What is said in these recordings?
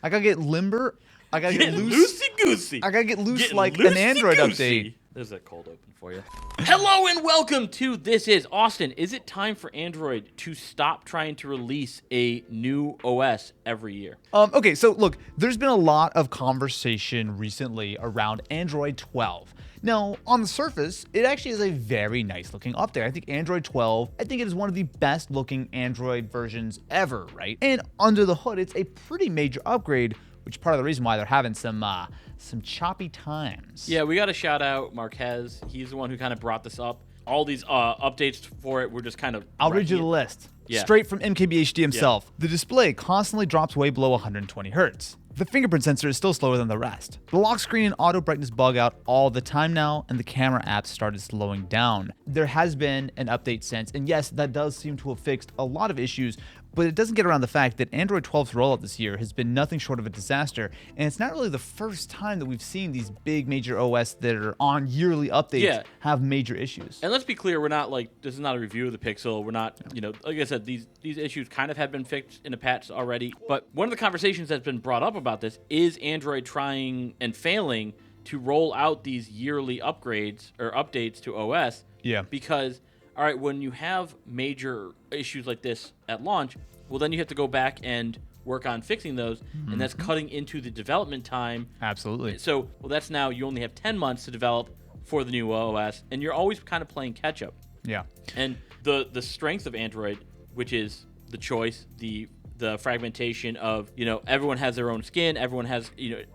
I gotta get limber. I gotta get loose. Loosey-goosey. I gotta get loose Get like an Android loosey-goosey. update. There's that cold open for you. Hello and welcome to This Is Austin. Is it time for Android to stop trying to release a new OS every year? Okay, so look, there's been a lot of conversation recently around Android 12. Now, on the surface, it actually is a very nice looking update. I think Android 12, I think it is one of the best looking Android versions ever, right? And under the hood, it's a pretty major upgrade, which is part of the reason why they're having some choppy times. Yeah, we got to shout out Marquez. He's the one who kind of brought this up. All these updates for it were just kind of... I'll read you the list. Yeah. Straight from MKBHD himself. The display constantly drops way below 120 hertz. The fingerprint sensor is still slower than the rest. The lock screen and auto brightness bug out all the time now, and the camera apps started slowing down. There has been an update since, and yes, that does seem to have fixed a lot of issues, but it doesn't get around the fact that Android 12's rollout this year has been nothing short of a disaster, and it's not really the first time that we've seen these big major OS that are on yearly updates have major issues. And let's be clear, we're not like, this is not a review of the Pixel. We're not, like I said, these issues kind of have been fixed in a patch already. But one of the conversations that's been brought up about this is Android trying and failing to roll out these yearly upgrades or updates to OS. Yeah. Because, all right, when you have major issues like this at launch, well, then you have to go back and work on fixing those, and that's cutting into the development time. Absolutely. So, well, that's now you only have 10 months to develop for the new OS, and you're always kind of playing catch up. Yeah. And the strength of Android, which is the choice, the fragmentation of, everyone has their own skin, everyone has, you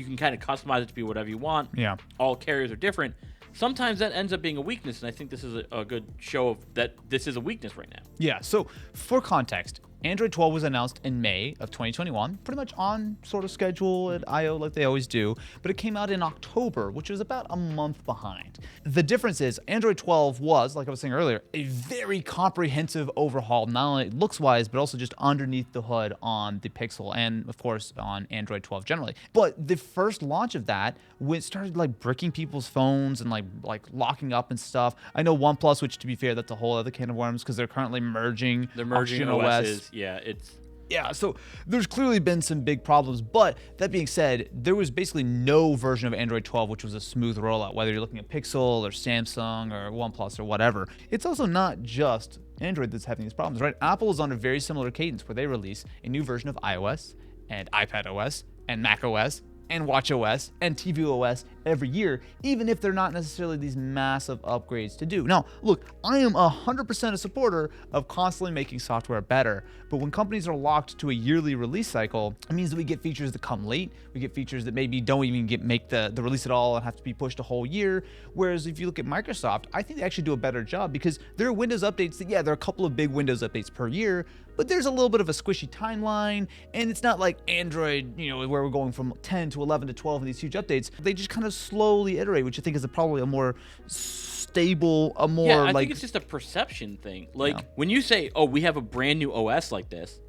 can kind of customize it to be whatever you want. Yeah. All carriers are different. Sometimes that ends up being a weakness, and I think this is a good show of that this is a weakness right now. Yeah, so for context, Android 12 was announced in May of 2021, pretty much on sort of schedule at I.O. like they always do, but it came out in October, which was about a month behind. The difference is Android 12 was, like I was saying earlier, a very comprehensive overhaul, not only looks-wise, but also just underneath the hood on the Pixel and, of course, on Android 12 generally. But the first launch of that, when it started like bricking people's phones and like locking up and stuff. I know OnePlus, which to be fair, that's a whole other can of worms because they're currently merging. They're merging OS. Yeah, so there's clearly been some big problems, but that being said, there was basically no version of Android 12 which was a smooth rollout, whether you're looking at Pixel or Samsung or OnePlus or whatever. It's also not just Android that's having these problems, right? Apple is on a very similar cadence where they release a new version of iOS and iPadOS and macOS and watchOS and tvOS every year, even if they're not necessarily these massive upgrades to do. Now, look, I am 100% a supporter of constantly making software better, but when companies are locked to a yearly release cycle, it means that we get features that come late, we get features that maybe don't even make the release at all and have to be pushed a whole year, whereas if you look at Microsoft, I think they actually do a better job because there are Windows updates that, yeah, there are a couple of big Windows updates per year, but there's a little bit of a squishy timeline, and it's not like Android, where we're going from 10 to 11 to 12 in these huge updates. They just kind of slowly iterate, which I think is probably a more stable, I think it's just a perception thing. When you say, oh, we have a brand new OS like this,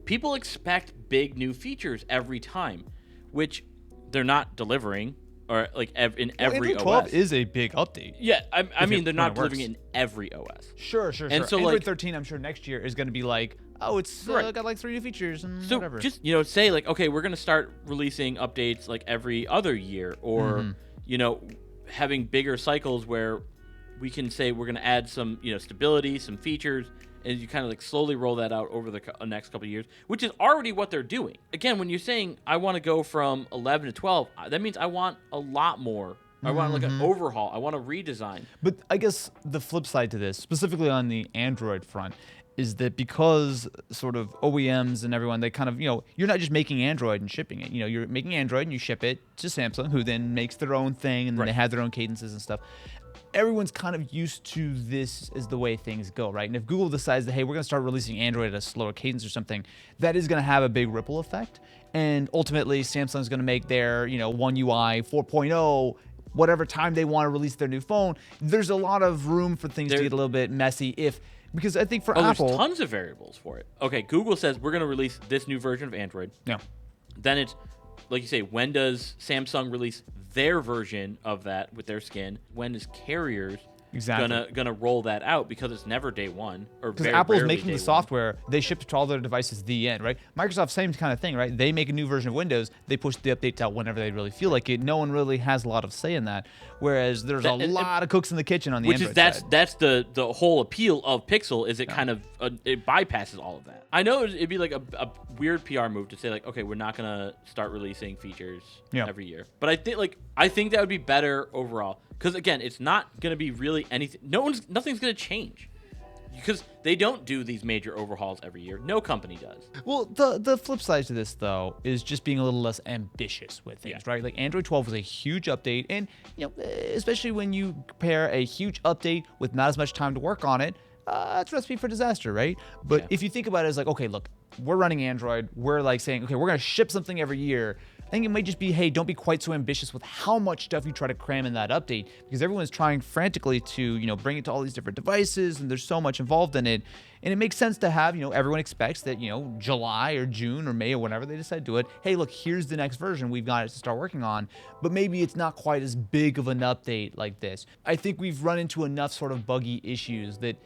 people expect big new features every time, which they're not delivering. Or like in every Android 12 is a big update. Yeah, I mean they're not delivering it in every OS. Sure. And so Android 13, I'm sure next year is going to be like, oh, it's got like 3 new features and whatever. So just say like, okay, we're going to start releasing updates like every other year, or having bigger cycles where we can say we're going to add some stability, some features. And you kind of like slowly roll that out over the next couple of years, which is already what they're doing. Again, when you're saying I want to go from 11 to 12, that means I want a lot more. I want like an overhaul. I want a redesign. But I guess the flip side to this, specifically on the Android front, is that because sort of OEMs and everyone, they kind of, you're not just making Android and shipping it. You're making Android and you ship it to Samsung, who then makes their own thing, and then they have their own cadences and stuff. Everyone's kind of used to this as the way things go, right? And if Google decides that, hey, we're going to start releasing Android at a slower cadence or something, that is going to have a big ripple effect. And ultimately, Samsung's going to make their, One UI 4.0, whatever time they want to release their new phone. There's a lot of room for things to get a little bit messy because I think for Apple... there's tons of variables for it. Okay, Google says we're going to release this new version of Android. Yeah. Then it's, like you say, when does Samsung release their version of that with their skin? When does carriers Exactly. gonna roll that out because it's never day one or Because very Apple's rarely making day the one. software, they ship it to all their devices the end, right? Microsoft, same kind of thing, right? They make a new version of Windows, they push the updates out whenever they really feel like it. No one really has a lot of say in that. Whereas there's a lot of cooks in the kitchen on the Which Android is side. that's the whole appeal of Pixel is it kind of it bypasses all of that. I know it'd be like a weird PR move to say like, okay, we're not gonna start releasing features every year, but I think that would be better overall because again, it's not gonna be really anything. Nothing's gonna change because they don't do these major overhauls every year. No company does. Well, the flip side to this though is just being a little less ambitious with things, right? Like Android 12 was a huge update, and especially when you compare a huge update with not as much time to work on it, it's a recipe for disaster, right? But if you think about it as like, okay, look, we're running Android, we're like saying, okay, we're gonna ship something every year. I think it might just be, hey, don't be quite so ambitious with how much stuff you try to cram in that update because everyone's trying frantically to, bring it to all these different devices and there's so much involved in it. And it makes sense to have, everyone expects that, July or June or May or whenever they decide to do it, hey, look, here's the next version we've got to start working on. But maybe it's not quite as big of an update like this. I think we've run into enough sort of buggy issues that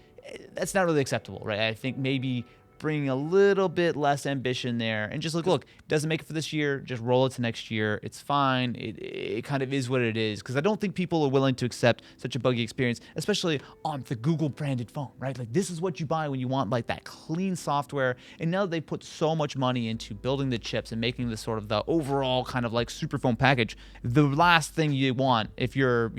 that's not really acceptable, right? I think maybe bringing a little bit less ambition there and just look, doesn't make it for this year, just roll it to next year. It's fine. It kind of is what it is because I don't think people are willing to accept such a buggy experience, especially on the Google branded phone, right? Like this is what you buy when you want like that clean software. And now they put so much money into building the chips and making this sort of the overall kind of like super phone package. The last thing you want if you're,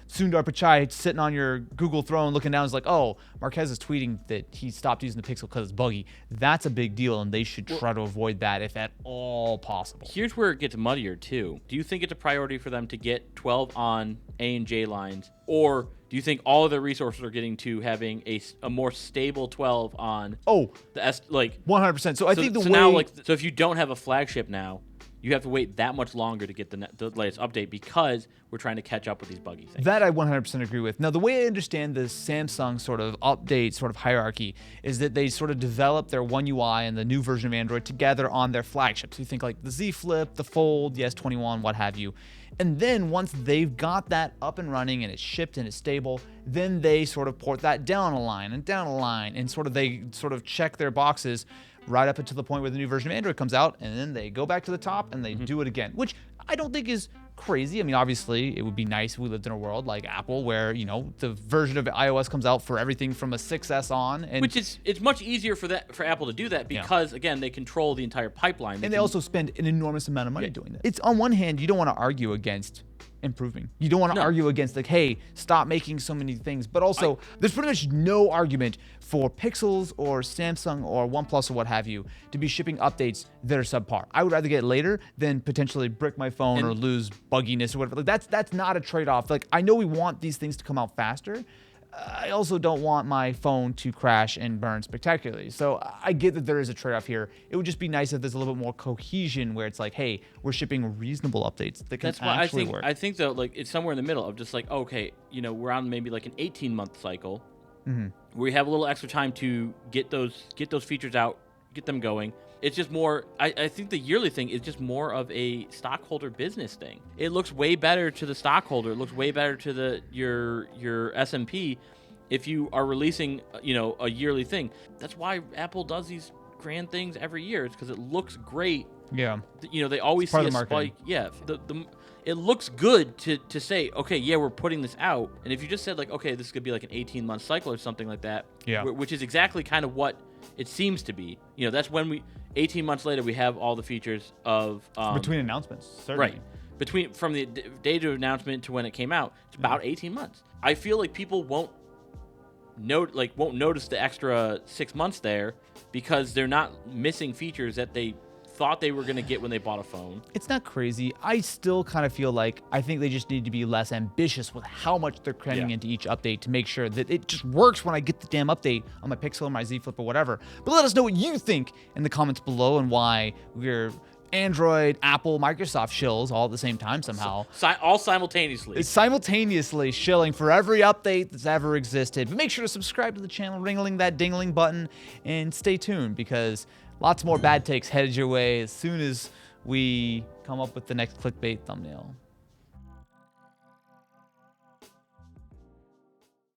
Sundar Pichai sitting on your Google throne looking down is like, oh, Marquez is tweeting that he stopped using the Pixel because it's buggy. That's a big deal, and they should try to avoid that if at all possible. Here's where it gets muddier too. Do you think it's a priority for them to get 12 on A and J lines, or do you think all of their resources are getting to having a more stable 12 on the S? Like 100%. So I think the way now, so if you don't have a flagship now, you have to wait that much longer to get the latest update because we're trying to catch up with these buggy things. That I 100% agree with. Now, the way I understand the Samsung sort of update sort of hierarchy is that they sort of develop their One UI and the new version of Android together on their flagships. So you think like the Z Flip, the Fold, the S21, what have you. And then once they've got that up and running and it's shipped and it's stable, then they sort of port that down a line and down a line and they check their boxes right up until the point where the new version of Android comes out, and then they go back to the top and they do it again, which I don't think is crazy. I mean, obviously, it would be nice if we lived in a world like Apple where, the version of iOS comes out for everything from a 6S on. And which it's much easier for Apple to do that because, again, they control the entire pipeline. They also spend an enormous amount of money doing that. It's on one hand, you don't want to argue against improving. You don't want to argue against like, hey, stop making so many things. But also, there's pretty much no argument for Pixels or Samsung or OnePlus or what have you to be shipping updates that are subpar. I would rather get it later than potentially brick my phone or lose bugginess or whatever. Like that's not a trade-off. Like I know we want these things to come out faster. I also don't want my phone to crash and burn spectacularly. So I get that there is a trade-off here. It would just be nice if there's a little bit more cohesion where it's like, hey, we're shipping reasonable updates that can actually work. I think though, like it's somewhere in the middle of just like, okay, we're on maybe like an 18-month cycle where we have a little extra time to get those features out, get them going. It's just more, I think the yearly thing is just more of a stockholder business thing. It looks way better to the stockholder. It looks way better to your S&P if you are releasing, a yearly thing. That's why Apple does these grand things every year. It's because it looks great. Yeah. They always see a spike. Yeah. It looks good to say, okay, yeah, we're putting this out. And if you just said like, okay, this could be like an 18-month cycle or something like that, which is exactly kind of what it seems to be. That's when 18 months later, we have all the features of between announcements, certainly. Right. From the date of announcement to when it came out, it's about 18 months. I feel like people won't notice the extra 6 months there because they're not missing features that they thought they were going to get when they bought a phone. It's not crazy. I still kind of feel like I think they just need to be less ambitious with how much they're cramming into each update to make sure that it just works when I get the damn update on my Pixel or my Z Flip or whatever. But let us know what you think in the comments below and why we're Android, Apple, Microsoft shills all at the same time somehow. All simultaneously. It's simultaneously shilling for every update that's ever existed. But make sure to subscribe to the channel, ringling that dingling button, and stay tuned because lots more bad takes headed your way as soon as we come up with the next clickbait thumbnail.